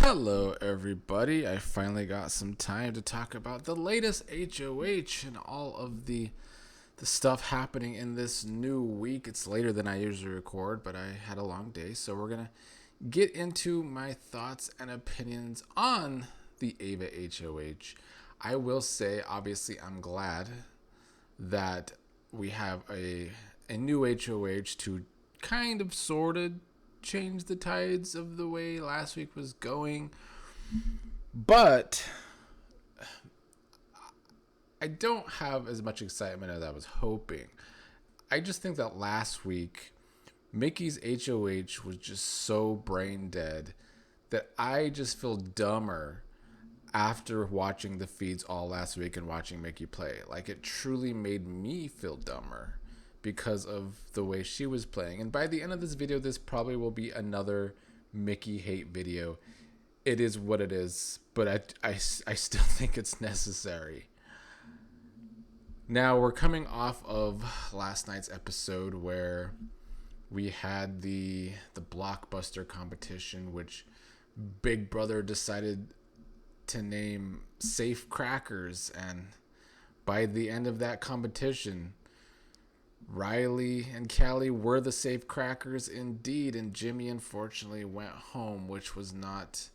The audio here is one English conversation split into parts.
Hello, everybody. I finally got some time to talk about the latest HOH and all of the stuff happening in this new week. It's later than I usually record, but I had a long day, so we're gonna get into my thoughts and opinions on the Ava HOH. I will say, obviously, I'm glad that we have a new HOH to kind of sorted change the tides of the way last week was going. But I don't have as much excitement as I was hoping. I just think that last week, Mickey's HOH was just so brain dead that I just feel dumber after watching the feeds all last week and watching Mickey play. Like, it truly made me feel dumber because of the way she was playing. And by the end of this video, this probably will be another Mickey hate video. It is what it is, but I still think it's necessary. Now, we're coming off of last night's episode where we had the blockbuster competition, which Big Brother decided to name Safe Crackers. And by the end of that competition, Riley and Callie were the safe crackers indeed, and Jimmy unfortunately went home, which was not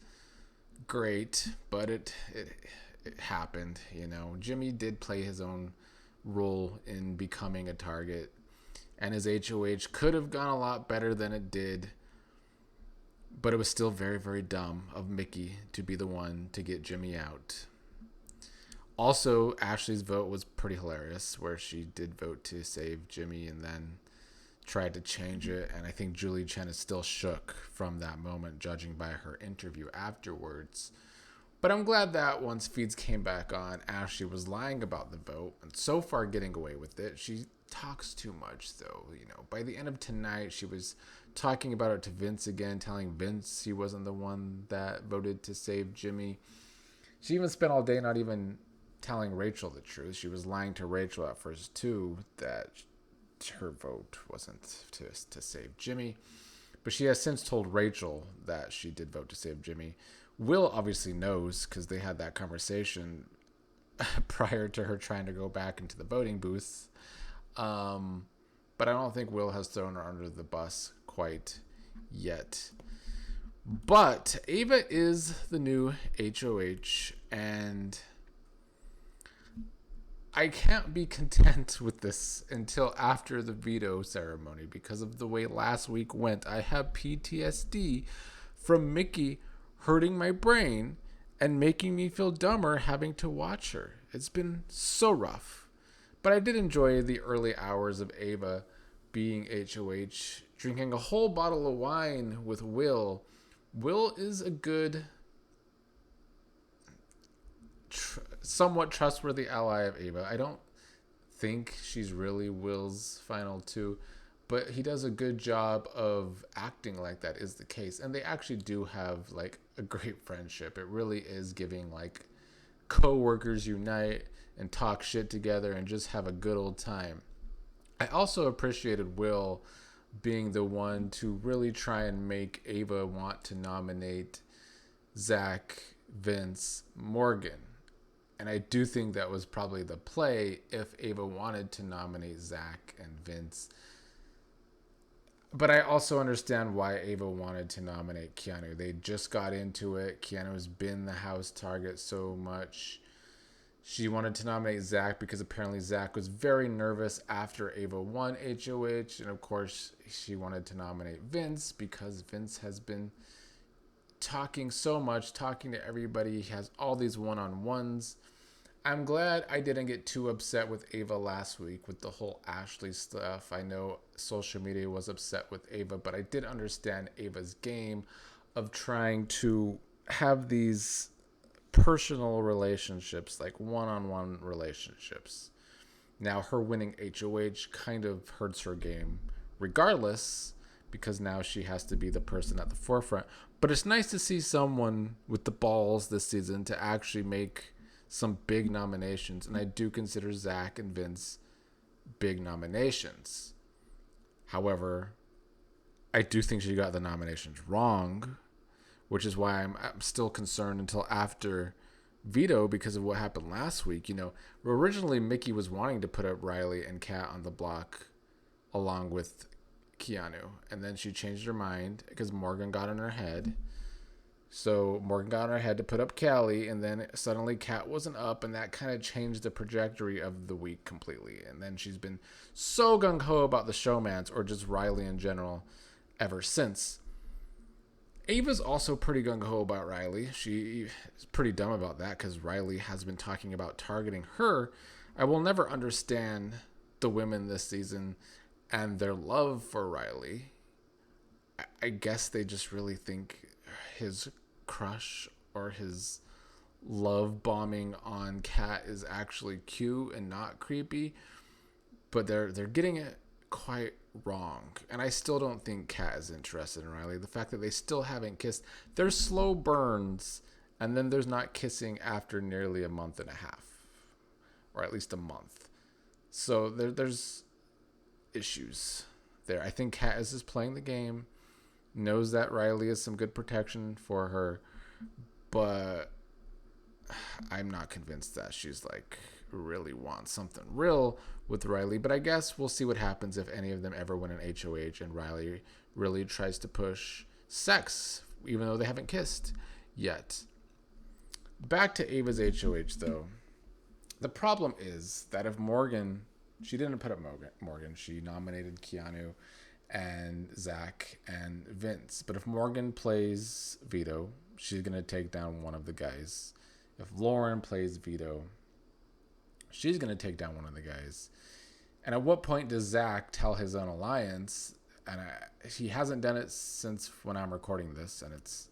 great, but it happened, you know. Jimmy did play his own role in becoming a target, and his HOH could have gone a lot better than it did, but it was still very, very dumb of Mickey to be the one to get Jimmy out. Also, Ashley's vote was pretty hilarious, where she did vote to save Jimmy and then tried to change it. And I think Julie Chen is still shook from that moment, judging by her interview afterwards. But I'm glad that once feeds came back on, Ashley was lying about the vote and so far getting away with it. She talks too much, though. You know, by the end of tonight, she was talking about it to Vince again, telling Vince he wasn't the one that voted to save Jimmy. She even spent all day not even telling Rachel the truth. She was lying to Rachel at first too, that her vote wasn't to save Jimmy, but she has since told Rachel that she did vote to save Jimmy. Will obviously knows because they had that conversation prior to her trying to go back into the voting booth, but I don't think Will has thrown her under the bus quite yet. But Ava is the new HOH, and I can't be content with this until after the veto ceremony because of the way last week went. I have PTSD from Mickey hurting my brain and making me feel dumber having to watch her. It's been so rough. But I did enjoy the early hours of Ava being HOH, drinking a whole bottle of wine with Will. Will is a good, somewhat trustworthy ally of Ava. I don't think she's really Will's final two, but he does a good job of acting like that is the case. And they actually do have like a great friendship. It really is giving like co-workers unite and talk shit together and just have a good old time. I also appreciated Will being the one to really try and make Ava want to nominate Zach, Vince, Morgan. And I do think that was probably the play if Ava wanted to nominate Zach and Vince. But I also understand why Ava wanted to nominate Keanu. They just got into it. Keanu's been the house target so much. She wanted to nominate Zach because apparently Zach was very nervous after Ava won HOH. And of course, she wanted to nominate Vince because Vince has been talking so much, talking to everybody. He has all these one-on-ones. I'm glad I didn't get too upset with Ava last week with the whole Ashley stuff. I know social media was upset with Ava, but I did understand Ava's game of trying to have these personal relationships, like one-on-one relationships. Now, her winning HOH kind of hurts her game regardless, because now she has to be the person at the forefront. But it's nice to see someone with the balls this season to actually make some big nominations, and I do consider Zach and Vince big nominations. However, I do think she got the nominations wrong which is why I'm still concerned until after veto because of what happened last week. Originally Mickey was wanting to put up Riley and Kat on the block along with Keanu, and then she changed her mind because Morgan got in her head. So Morgan got in her head to put up Callie, and then suddenly Kat wasn't up, and that kind of changed the trajectory of the week completely. And then she's been so gung-ho about the showmance, or just Riley in general, ever since. Ava's also pretty gung-ho about Riley. She is pretty dumb about that because Riley has been talking about targeting her. I will never understand the women this season and their love for Riley. I guess they just really think his crush or his love bombing on Kat is actually cute and not creepy, but they're getting it quite wrong. And I still don't think Kat is interested in Riley. The fact that they still haven't kissed, there's slow burns, and then there's not kissing after nearly a month and a half, or at least a month. So there's issues there. I think Kat is just playing the game, knows that Riley is some good protection for her, but I'm not convinced that she's like really wants something real with Riley. But I guess we'll see what happens if any of them ever win an HOH and Riley really tries to push sex, even though they haven't kissed yet. Back to Ava's HOH though. The problem is that if Morgan, she didn't put up Morgan, she nominated Keanu and Zach and Vince. But if Morgan plays veto, she's going to take down one of the guys. If Lauren plays veto, she's going to take down one of the guys. And at what point does Zach tell his own alliance? And he hasn't done it since when I'm recording this, and it's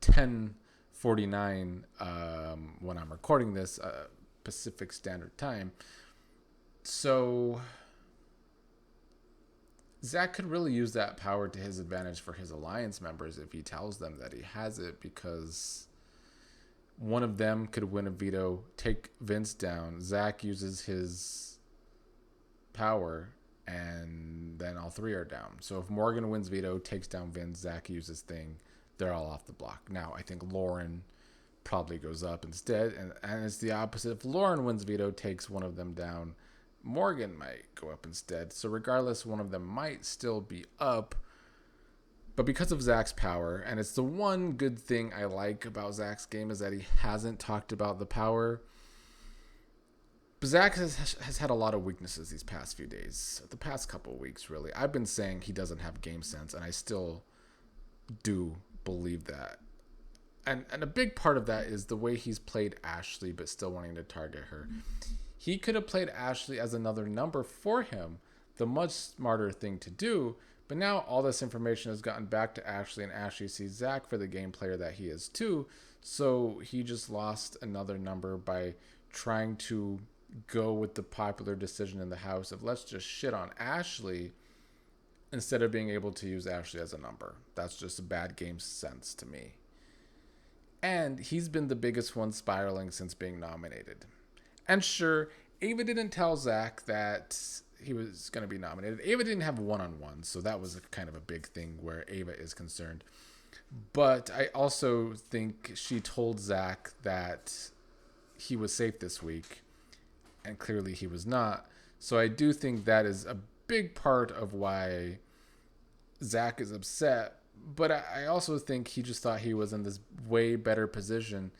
10:49 when I'm recording this, Pacific Standard Time. So Zach could really use that power to his advantage for his alliance members if he tells them that he has it, because one of them could win a veto, take Vince down. Zach uses his power, and then all three are down. So if Morgan wins veto, takes down Vince, Zach uses thing, they're all off the block. Now, I think Lauren probably goes up instead, and it's the opposite. If Lauren wins veto, takes one of them down, Morgan might go up instead. So regardless, one of them might still be up. But because of Zach's power, and it's the one good thing I like about Zach's game, is that he hasn't talked about the power. But Zach has had a lot of weaknesses these past few days. The past couple of weeks, really. I've been saying he doesn't have game sense, and I still do believe that. And a big part of that is the way he's played Ashley, but still wanting to target her. He could have played Ashley as another number for him, the much smarter thing to do. But now all this information has gotten back to Ashley, and Ashley sees Zach for the game player that he is too. So he just lost another number by trying to go with the popular decision in the house of let's just shit on Ashley instead of being able to use Ashley as a number. That's just a bad game sense to me. And he's been the biggest one spiraling since being nominated. And sure, Ava didn't tell Zach that he was going to be nominated. Ava didn't have one-on-one, so that was kind of a big thing where Ava is concerned. But I also think she told Zach that he was safe this week, and clearly he was not. So I do think that is a big part of why Zach is upset. But I also think he just thought he was in this way better position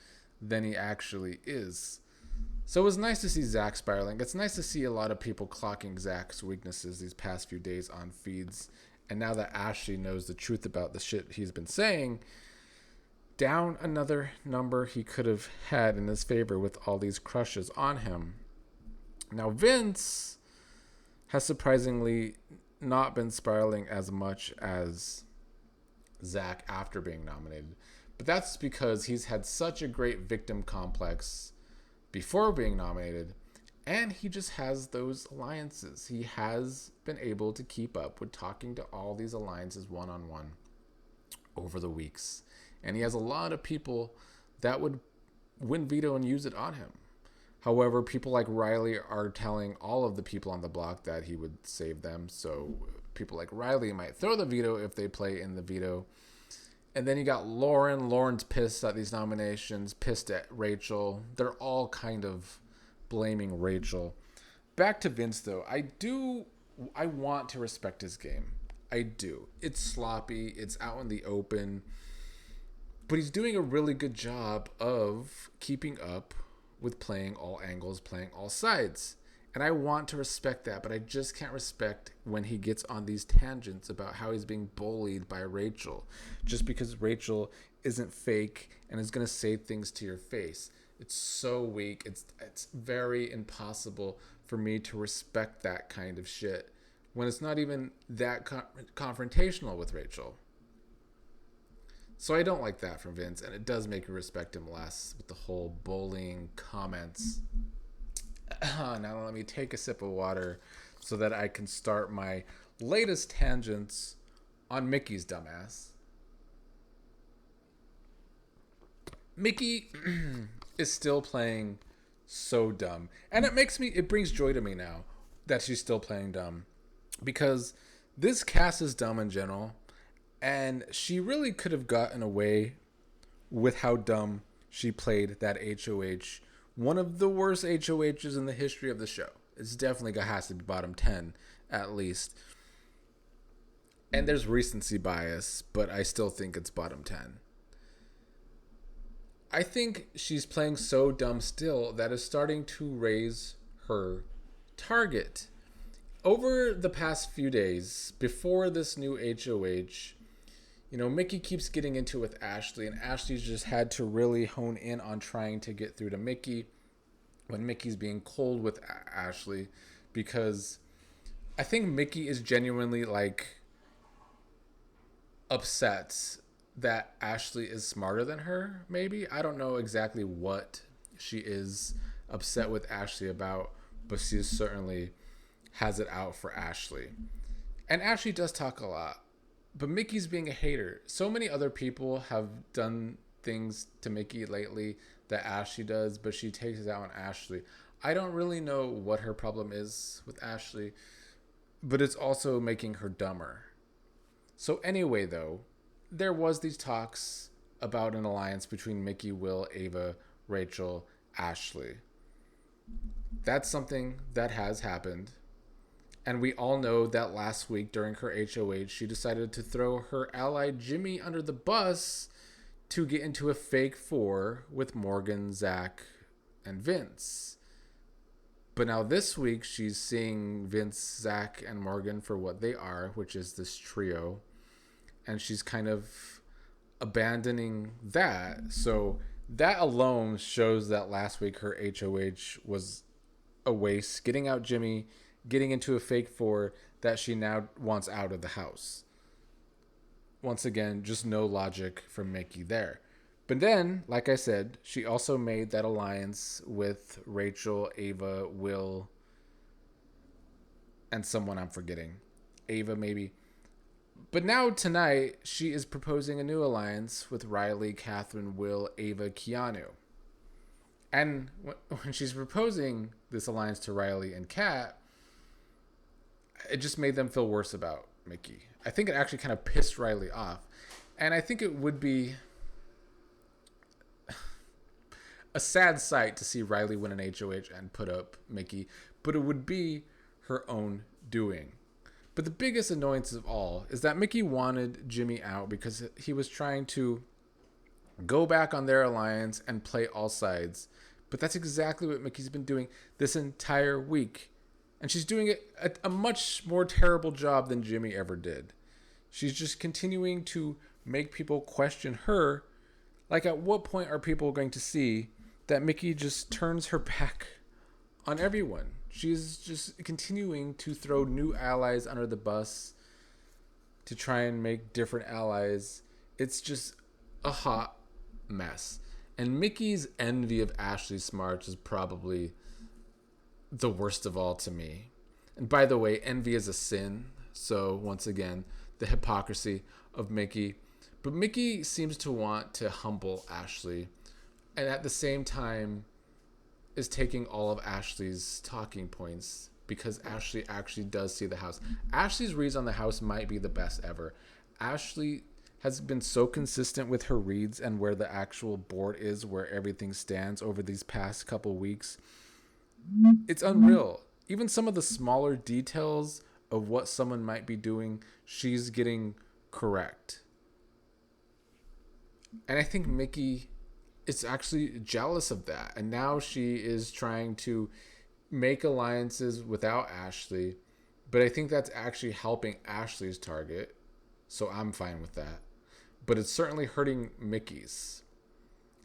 than he actually is. So it was nice to see Zach spiraling. It's nice to see a lot of people clocking Zach's weaknesses these past few days on feeds. And now that Ashley knows the truth about the shit he's been saying, down another number he could have had in his favor with all these crushes on him. Now Vince has surprisingly not been spiraling as much as Zach after being nominated. But that's because he's had such a great victim complex before being nominated, and he just has those alliances. He has been able to keep up with talking to all these alliances one-on-one over the weeks. And he has a lot of people that would win veto and use it on him. However, people like Riley are telling all of the people on the block that he would save them. So people like Riley might throw the veto if they play in the veto. And then you got Lauren. Lauren's pissed at these nominations, pissed at Rachel. They're all kind of blaming Rachel. Back to Vince, though. I want to respect his game. I do. It's sloppy. It's out in the open. But he's doing a really good job of keeping up with playing all angles, playing all sides. And I want to respect that, but I just can't respect when he gets on these tangents about how he's being bullied by Rachel. Just because Rachel isn't fake and is going to say things to your face. It's so weak. It's very impossible for me to respect that kind of shit when it's not even that confrontational with Rachel. So I don't like that from Vince, and it does make me respect him less with the whole bullying comments. Now let me take a sip of water so that I can start my latest tangents on Mickey's dumbass. Mickey is still playing so dumb. And it brings joy to me now that she's still playing dumb. Because this cast is dumb in general. And she really could have gotten away with how dumb she played that HOH. One of the worst HOHs in the history of the show. It's definitely has to be bottom 10, at least. And there's recency bias, but I still think it's bottom 10. I think she's playing so dumb still that is starting to raise her target. Over the past few days, before this new HOH, Mickey keeps getting into it with Ashley, and Ashley's just had to really hone in on trying to get through to Mickey when Mickey's being cold with Ashley, because I think Mickey is genuinely upset that Ashley is smarter than her, maybe. I don't know exactly what she is upset with Ashley about, but she certainly has it out for Ashley. And Ashley does talk a lot. But Mickey's being a hater. So many other people have done things to Mickey lately that Ashley does, but she takes it out on Ashley. I don't really know what her problem is with Ashley, but it's also making her dumber. So anyway, though, there was these talks about an alliance between Mickey, Will, Ava, Rachel, Ashley. That's something that has happened. And we all know that last week during her HOH, she decided to throw her ally Jimmy under the bus to get into a fake four with Morgan, Zach, and Vince. But now this week, she's seeing Vince, Zach, and Morgan for what they are, which is this trio. And she's kind of abandoning that. So that alone shows that last week her HOH was a waste. Getting out Jimmy, getting into a fake four that she now wants out of the house. Once again, just no logic from Mickey there. But then, like I said, she also made that alliance with Rachel, Ava, Will, and someone I'm forgetting. Ava, maybe. But now, tonight, she is proposing a new alliance with Riley, Catherine, Will, Ava, Keanu. And when she's proposing this alliance to Riley and Kat, it just made them feel worse about Mickey. I think it actually kind of pissed Riley off. And I think it would be a sad sight to see Riley win an HOH and put up Mickey, but it would be her own doing. But the biggest annoyance of all is that Mickey wanted Jimmy out because he was trying to go back on their alliance and play all sides. But that's exactly what Mickey's been doing this entire week. And she's doing it a much more terrible job than Jimmy ever did. She's just continuing to make people question her. Like, at what point are people going to see that Mickey just turns her back on everyone? She's just continuing to throw new allies under the bus to try and make different allies. It's just a hot mess. And Mickey's envy of Ashley Smarts is probably the worst of all to me. And by the way, envy is a sin. So once again, the hypocrisy of Mickey. But Mickey seems to want to humble Ashley, and at the same time is taking all of Ashley's talking points because Ashley actually does see the house. Ashley's reads on the house might be the best ever. Ashley has been so consistent with her reads and where the actual board is, where everything stands over these past couple weeks. It's unreal. Even some of the smaller details of what someone might be doing, she's getting correct. And I think Mickey is actually jealous of that. And now she is trying to make alliances without Ashley. But I think that's actually helping Ashley's target. So I'm fine with that. But it's certainly hurting Mickey's.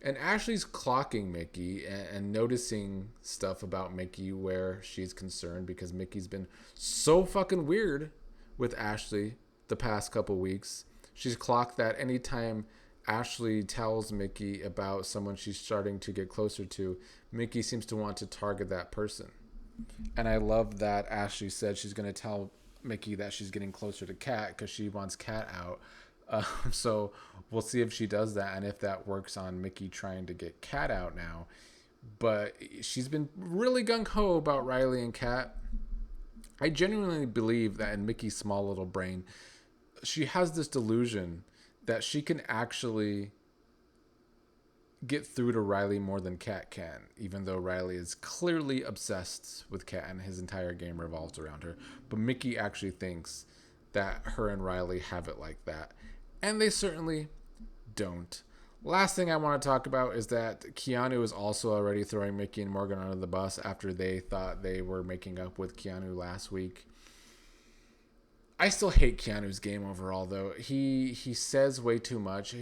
And Ashley's clocking Mickey and noticing stuff about Mickey where she's concerned, because Mickey's been so fucking weird with Ashley the past couple weeks. She's clocked that anytime Ashley tells Mickey about someone she's starting to get closer to, Mickey seems to want to target that person. And I love that Ashley said she's going to tell Mickey that she's getting closer to Kat because she wants Kat out. So we'll see if she does that and if that works on Mickey trying to get Kat out now. But she's been really gung-ho about Riley and Kat. I genuinely believe that in Mickey's small little brain, she has this delusion that she can actually get through to Riley more than Kat can, even though Riley is clearly obsessed with Kat and his entire game revolves around her. But Mickey actually thinks that her and Riley have it like that. And they certainly don't. Last thing I want to talk about is that Keanu is also already throwing Mickey and Morgan under the bus after they thought they were making up with Keanu last week. I still hate Keanu's game overall, though. He says way too much.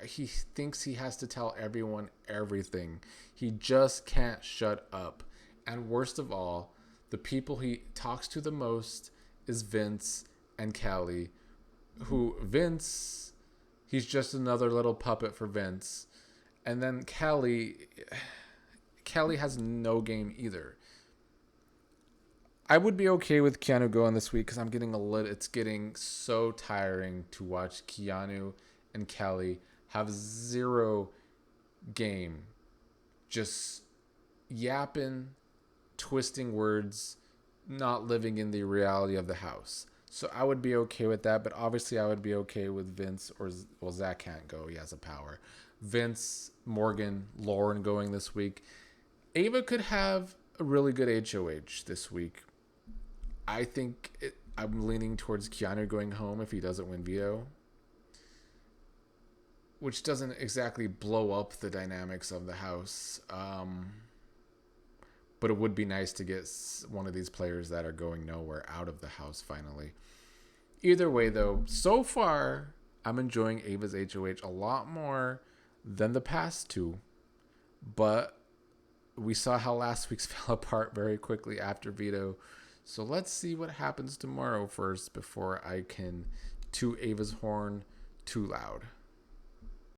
He thinks he has to tell everyone everything. He just can't shut up. And worst of all, the people he talks to the most is Vince and Callie, who Vince, he's just another little puppet for Vince. And then Callie has no game either. I would be okay with Keanu going this week because it's getting so tiring to watch Keanu and Callie have zero game. Just yapping, twisting words, not living in the reality of the house. So I would be okay with that, but obviously I would be okay with Vince Zach can't go. He has a power. Vince, Morgan, Lauren going this week. Ava could have a really good HOH this week. I think I'm leaning towards Keanu going home if he doesn't win veto, which doesn't exactly blow up the dynamics of the house. But it would be nice to get one of these players that are going nowhere out of the house finally. Either way, though, so far, I'm enjoying Ava's HOH a lot more than the past two. But we saw how last week's fell apart very quickly after veto. So let's see what happens tomorrow first before I can toot Ava's horn too loud.